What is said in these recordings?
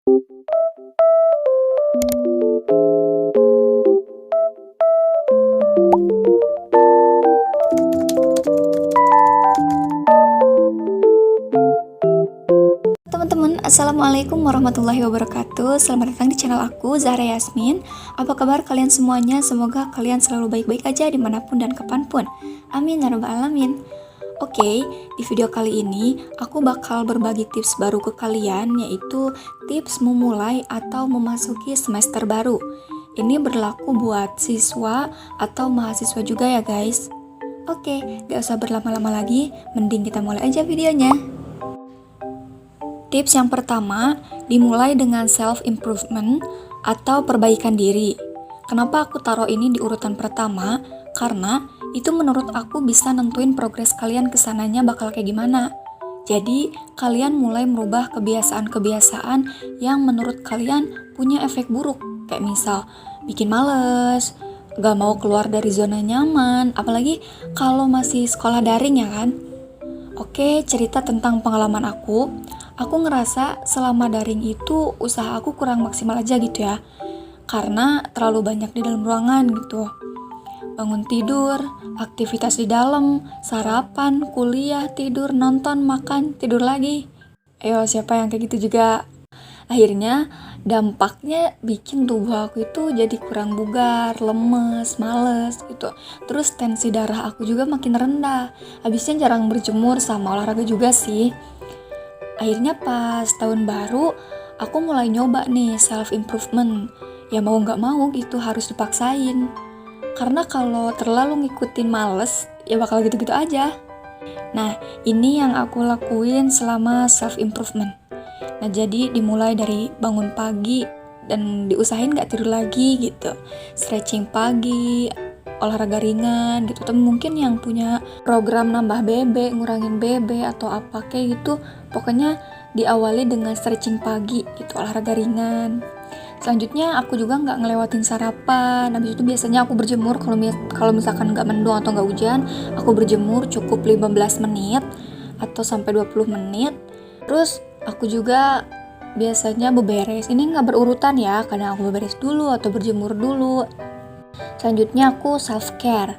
Teman-teman, assalamualaikum warahmatullahi wabarakatuh. Selamat datang di channel aku, Zahra Yasmin. Apa kabar kalian semuanya? Semoga kalian selalu baik-baik aja dimanapun dan kapanpun. Amin ya rabbal alamin. Oke, di video kali ini aku bakal berbagi tips baru ke kalian, yaitu tips memulai atau memasuki semester baru. Ini berlaku buat siswa atau mahasiswa juga ya guys. Oke, gak usah berlama-lama lagi, mending kita mulai aja videonya. Tips yang pertama, dimulai dengan self-improvement atau perbaikan diri. Kenapa aku taruh ini di urutan pertama? Karena itu menurut aku bisa nentuin progres kalian kesananya bakal kayak gimana. Jadi, kalian mulai merubah kebiasaan-kebiasaan yang menurut kalian punya efek buruk. Kayak misal, bikin males, gak mau keluar dari zona nyaman, apalagi kalau masih sekolah daring ya kan? Oke, cerita tentang pengalaman aku. Aku ngerasa selama daring itu usaha aku kurang maksimal aja gitu ya. Karena terlalu banyak di dalam ruangan gitu. Bangun tidur, aktivitas di dalam, sarapan, kuliah, tidur, nonton, makan, tidur lagi. Ayo, siapa yang kayak gitu juga? Akhirnya dampaknya bikin tubuh aku itu jadi kurang bugar, lemes, males gitu. Terus tensi darah aku juga makin rendah. Habisnya jarang berjemur sama olahraga juga sih. Akhirnya pas tahun baru, aku mulai nyoba nih self-improvement. Ya mau gak mau gitu harus dipaksain. Karena kalau terlalu ngikutin males, ya bakal gitu-gitu aja. Nah, ini yang aku lakuin selama self-improvement. Nah, jadi dimulai dari bangun pagi dan diusahain gak tidur lagi gitu. Stretching pagi, olahraga ringan gitu. Tapi mungkin yang punya program nambah BB, ngurangin BB atau apa kayak gitu, pokoknya diawali dengan stretching pagi gitu, olahraga ringan. Selanjutnya aku juga nggak ngelewatin sarapan. Habis itu biasanya aku berjemur kalau misalkan nggak mendung atau nggak hujan, aku berjemur cukup 15 menit atau sampai 20 menit. Terus aku juga biasanya beberes. Ini nggak berurutan ya, kadang aku beberes dulu atau berjemur dulu. Selanjutnya aku self care,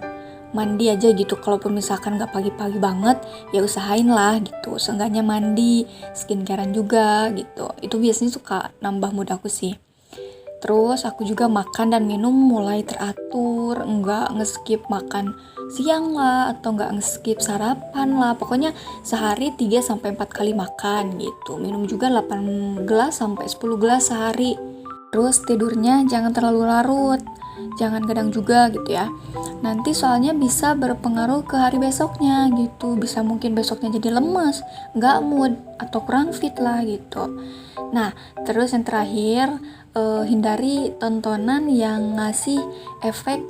mandi aja gitu. Kalaupun misalkan nggak pagi-pagi banget, ya usahain lah gitu. Seenggaknya mandi, skincarean juga gitu. Itu biasanya suka nambah mood aku sih. Terus aku juga makan dan minum mulai teratur, nggak nge-skip makan siang lah atau nggak nge-skip sarapan lah. Pokoknya sehari 3-4 kali makan gitu. Minum juga 8 gelas sampai 10 gelas sehari. Terus tidurnya jangan terlalu larut, jangan kadang juga gitu ya. Nanti soalnya bisa berpengaruh ke hari besoknya gitu. Bisa mungkin besoknya jadi lemes, nggak mood atau kurang fit lah gitu. Nah, terus yang terakhir, hindari tontonan yang ngasih efek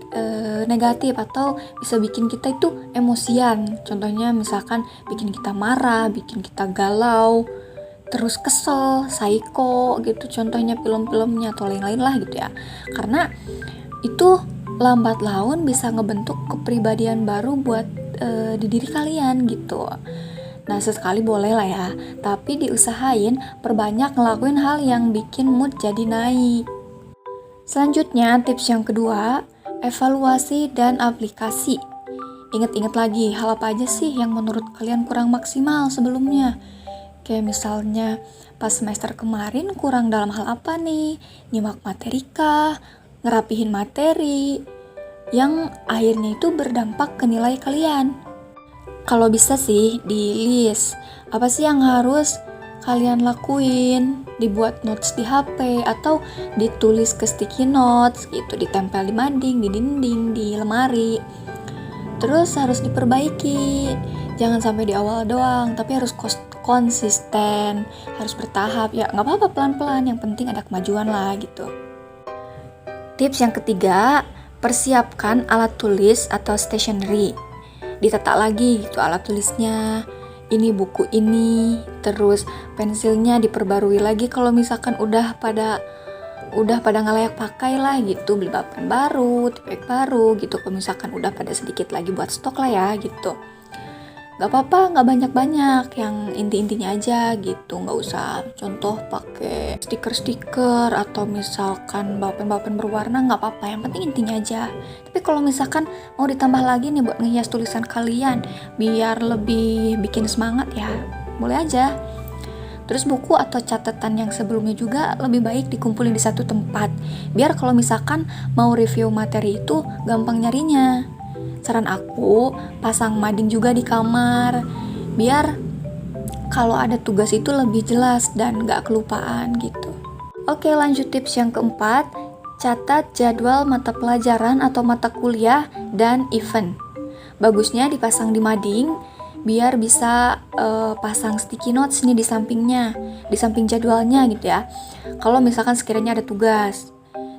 negatif atau bisa bikin kita itu emosian. Contohnya misalkan bikin kita marah, bikin kita galau, terus kesel, psycho gitu. Contohnya film-filmnya atau lain-lain lah gitu ya. Karena itu lambat laun bisa ngebentuk kepribadian baru buat di diri kalian gitu. Nah, sesekali boleh lah ya, tapi diusahain perbanyak ngelakuin hal yang bikin mood jadi naik. Selanjutnya, tips yang kedua, evaluasi dan aplikasi. Ingat-ingat lagi, hal apa aja sih yang menurut kalian kurang maksimal sebelumnya? Kayak misalnya, pas semester kemarin kurang dalam hal apa nih? Nyimak materi kah? Ngerapihin materi? Yang akhirnya itu berdampak ke nilai kalian. Kalau bisa sih di list, apa sih yang harus kalian lakuin, dibuat notes di HP atau ditulis ke sticky notes gitu, ditempel di mading, di dinding, di lemari. Terus harus diperbaiki, jangan sampai di awal doang, tapi harus konsisten, harus bertahap, ya nggak apa-apa pelan-pelan, yang penting ada kemajuan lah gitu. Tips yang ketiga, persiapkan alat tulis atau stationery. Ditata lagi gitu alat tulisnya, ini buku ini, terus pensilnya diperbarui lagi kalau misalkan udah pada nggak layak pakai lah gitu, beli pulpen baru, tipek baru gitu. Kalau misalkan udah pada sedikit lagi buat stok lah ya gitu. Gak apa-apa, gak banyak-banyak, yang inti-intinya aja gitu. Gak usah contoh pakai stiker-stiker atau misalkan balpen-balpen berwarna, gak apa-apa, yang penting intinya aja. Tapi kalau misalkan mau ditambah lagi nih buat ngehias tulisan kalian biar lebih bikin semangat ya, boleh aja. Terus buku atau catatan yang sebelumnya juga lebih baik dikumpulin di satu tempat, biar kalau misalkan mau review materi itu gampang nyarinya. Saran aku, pasang mading juga di kamar, biar kalau ada tugas itu lebih jelas dan gak kelupaan gitu. Oke, lanjut tips yang keempat, catat jadwal mata pelajaran atau mata kuliah dan event. Bagusnya dipasang di mading, biar bisa pasang sticky notes nih di sampingnya, di samping jadwalnya gitu ya. Kalau misalkan sekiranya ada tugas,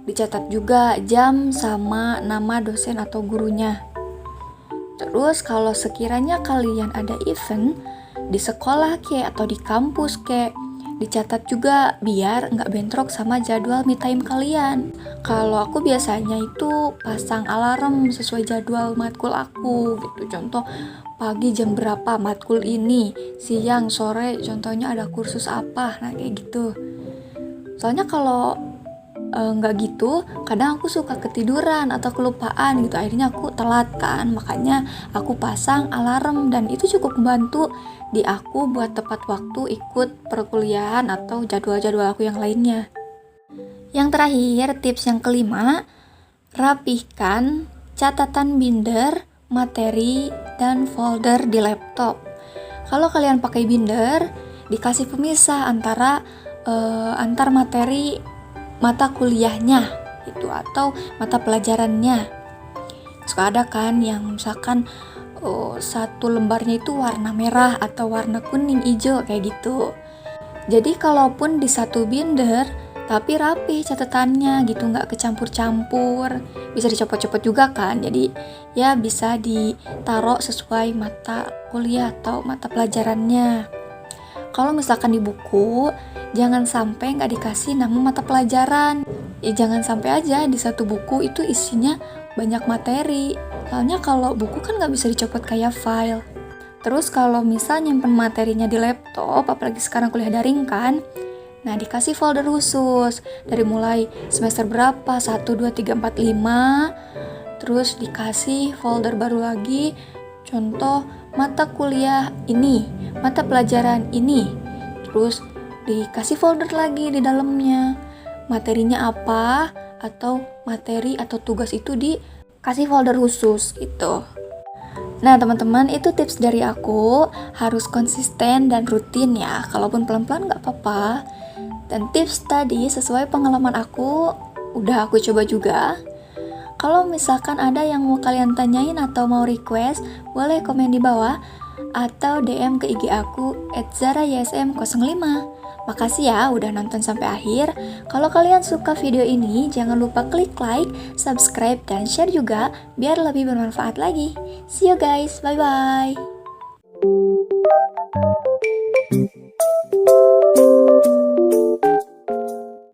dicatat juga jam sama nama dosen atau gurunya. Terus kalau sekiranya kalian ada event di sekolah atau di kampus dicatat juga biar nggak bentrok sama jadwal me time kalian. Kalau aku biasanya itu pasang alarm sesuai jadwal matkul aku gitu. Contoh pagi jam berapa matkul ini, siang, sore contohnya ada kursus apa, nah kayak gitu. Soalnya kalau nggak gitu, kadang aku suka ketiduran atau kelupaan gitu, akhirnya aku telat kan. Makanya aku pasang alarm dan itu cukup membantu di aku buat tepat waktu ikut perkuliahan atau jadwal-jadwal aku yang lainnya. Yang terakhir, tips yang kelima, rapihkan catatan binder, materi, dan folder di laptop. Kalau kalian pakai binder, dikasih pemisah antar materi mata kuliahnya itu atau mata pelajarannya. Suka ada kan yang misalkan satu lembarnya itu warna merah atau warna kuning, hijau kayak gitu. Jadi kalaupun di satu binder tapi rapi catatannya gitu, nggak kecampur-campur, bisa dicopot-copot juga kan. Jadi ya bisa ditaruh sesuai mata kuliah atau mata pelajarannya. Kalau misalkan di buku, jangan sampai nggak dikasih nama mata pelajaran. Ya jangan sampai aja di satu buku itu isinya banyak materi. Soalnya kalau buku kan nggak bisa dicopot kayak file. Terus kalau misal nyimpen materinya di laptop, apalagi sekarang kuliah daring kan, nah dikasih folder khusus. Dari mulai semester berapa, 1, 2, 3, 4, 5. Terus dikasih folder baru lagi, contoh mata kuliah ini, mata pelajaran ini. Terus dikasih folder lagi di dalamnya, materinya apa, atau materi atau tugas itu dikasih folder khusus gitu. Nah teman-teman, itu tips dari aku, harus konsisten dan rutin ya, kalaupun pelan-pelan gak apa-apa. Dan tips tadi sesuai pengalaman aku, udah aku coba juga. Kalau misalkan ada yang mau kalian tanyain atau mau request, boleh komen di bawah atau DM ke IG aku @zarayasm05. Makasih ya udah nonton sampai akhir. Kalau kalian suka video ini, jangan lupa klik like, subscribe, dan share juga biar lebih bermanfaat lagi. See you guys, bye-bye.